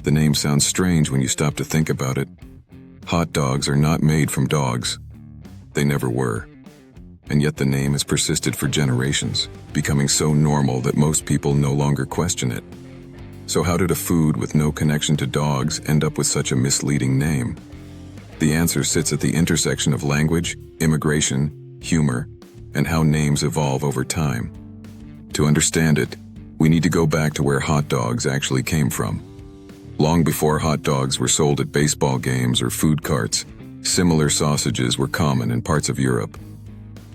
The name sounds strange when you stop to think about it. Hot dogs are not made from dogs. They never were. And yet the name has persisted for generations, becoming so normal that most people no longer question it. So how did a food with no connection to dogs end up with such a misleading name? The answer sits at the intersection of language, immigration, humor, and how names evolve over time. To understand it, we need to go back to where hot dogs actually came from. Long before hot dogs were sold at baseball games or food carts, similar sausages were common in parts of Europe.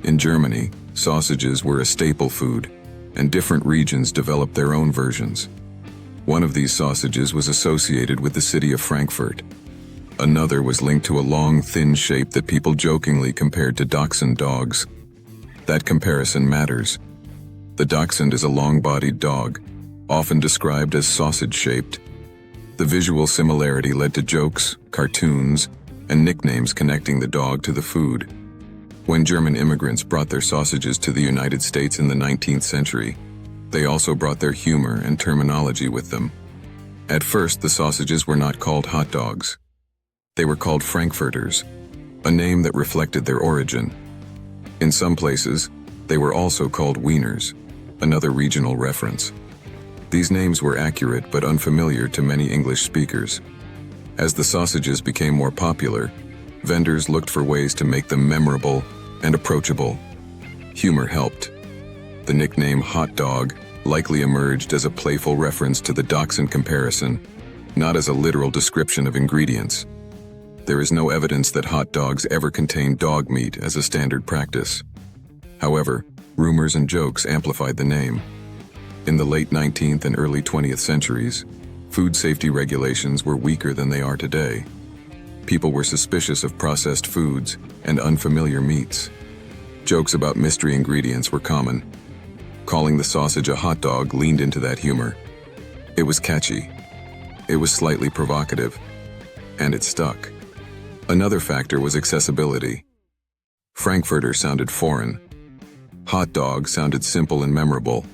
In Germany, sausages were a staple food, and different regions developed their own versions. One of these sausages was associated with the city of Frankfurt. Another was linked to a long, thin shape that people jokingly compared to Dachshund dogs. That comparison matters. The Dachshund is a long-bodied dog, often described as sausage-shaped. The visual similarity led to jokes, cartoons, and nicknames connecting the dog to the food. When German immigrants brought their sausages to the United States in the 19th century, they also brought their humor and terminology with them. At first, the sausages were not called hot dogs. They were called Frankfurters, a name that reflected their origin. In some places, they were also called Wieners, another regional reference. These names were accurate but unfamiliar to many English speakers. As the sausages became more popular, vendors looked for ways to make them memorable and approachable. Humor helped. The nickname hot dog likely emerged as a playful reference to the Dachshund comparison, not as a literal description of ingredients. There is no evidence that hot dogs ever contained dog meat as a standard practice. However, rumors and jokes amplified the name. In the late 19th and early 20th centuries, food safety regulations were weaker than they are today. People were suspicious of processed foods and unfamiliar meats. Jokes about mystery ingredients were common. Calling the sausage a hot dog leaned into that humor. It was catchy. It was slightly provocative. And it stuck. Another factor was accessibility. Frankfurter sounded foreign. Hot dog sounded simple and memorable.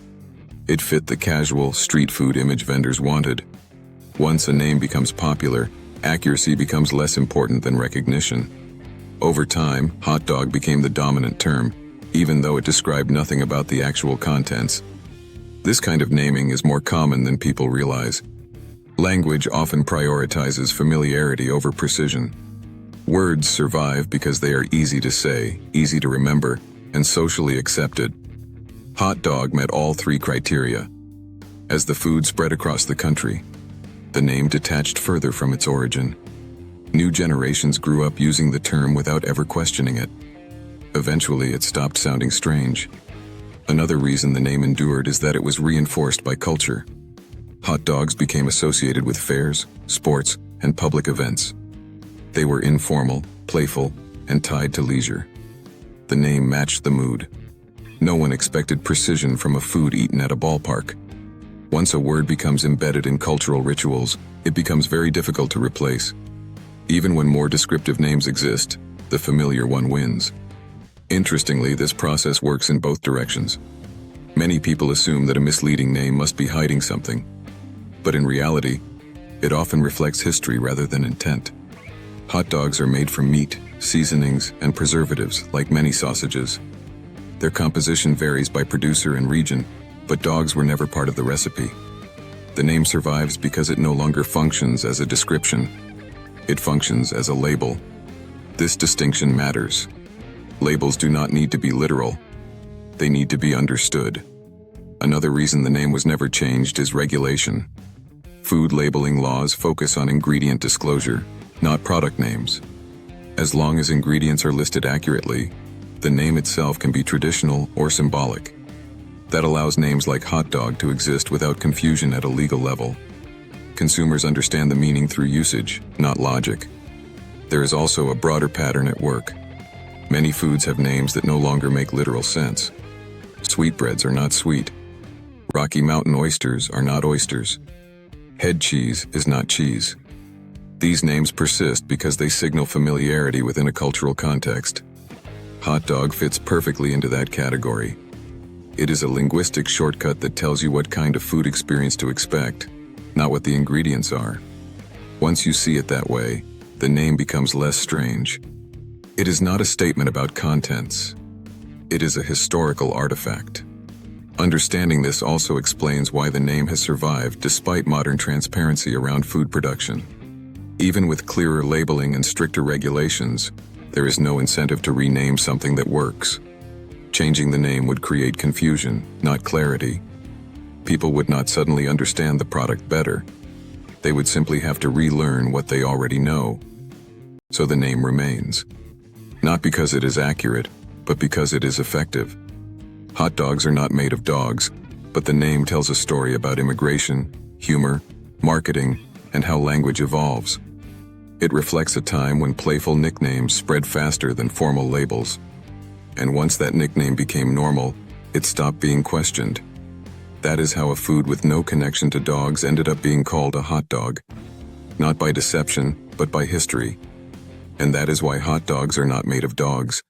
It fit the casual, street food image vendors wanted. Once a name becomes popular, accuracy becomes less important than recognition. Over time, hot dog became the dominant term, even though it described nothing about the actual contents. This kind of naming is more common than people realize. Language often prioritizes familiarity over precision. Words survive because they are easy to say, easy to remember, and socially accepted. Hot dog met all three criteria. As the food spread across the country, the name detached further from its origin. New generations grew up using the term without ever questioning it. Eventually, it stopped sounding strange. Another reason the name endured is that it was reinforced by culture. Hot dogs became associated with fairs, sports, and public events. They were informal, playful, and tied to leisure. The name matched the mood. No one expected precision from a food eaten at a ballpark. Once a word becomes embedded in cultural rituals, it becomes very difficult to replace. Even when more descriptive names exist, the familiar one wins. Interestingly, this process works in both directions. Many people assume that a misleading name must be hiding something. But in reality, it often reflects history rather than intent. Hot dogs are made from meat, seasonings, and preservatives, like many sausages. Their composition varies by producer and region, but dogs were never part of the recipe. The name survives because it no longer functions as a description. It functions as a label. This distinction matters. Labels do not need to be literal. They need to be understood. Another reason the name was never changed is regulation. Food labeling laws focus on ingredient disclosure, not product names. As long as ingredients are listed accurately, the name itself can be traditional or symbolic. That allows names like hot dog to exist without confusion at a legal level. Consumers understand the meaning through usage, not logic. There is also a broader pattern at work. Many foods have names that no longer make literal sense. Sweetbreads are not sweet. Rocky Mountain oysters are not oysters. Head cheese is not cheese. These names persist because they signal familiarity within a cultural context. Hot dog fits perfectly into that category. It is a linguistic shortcut that tells you what kind of food experience to expect, not what the ingredients are. Once you see it that way, the name becomes less strange. It is not a statement about contents. It is a historical artifact. Understanding this also explains why the name has survived despite modern transparency around food production. Even with clearer labeling and stricter regulations, there is no incentive to rename something that works. Changing the name would create confusion, not clarity. People would not suddenly understand the product better. They would simply have to relearn what they already know. So the name remains. Not because it is accurate, but because it is effective. Hot dogs are not made of dogs, but the name tells a story about immigration, humor, marketing, and how language evolves. It reflects a time when playful nicknames spread faster than formal labels. And once that nickname became normal, it stopped being questioned. That is how a food with no connection to dogs ended up being called a hot dog. Not by deception, but by history. And that is why hot dogs are not made of dogs.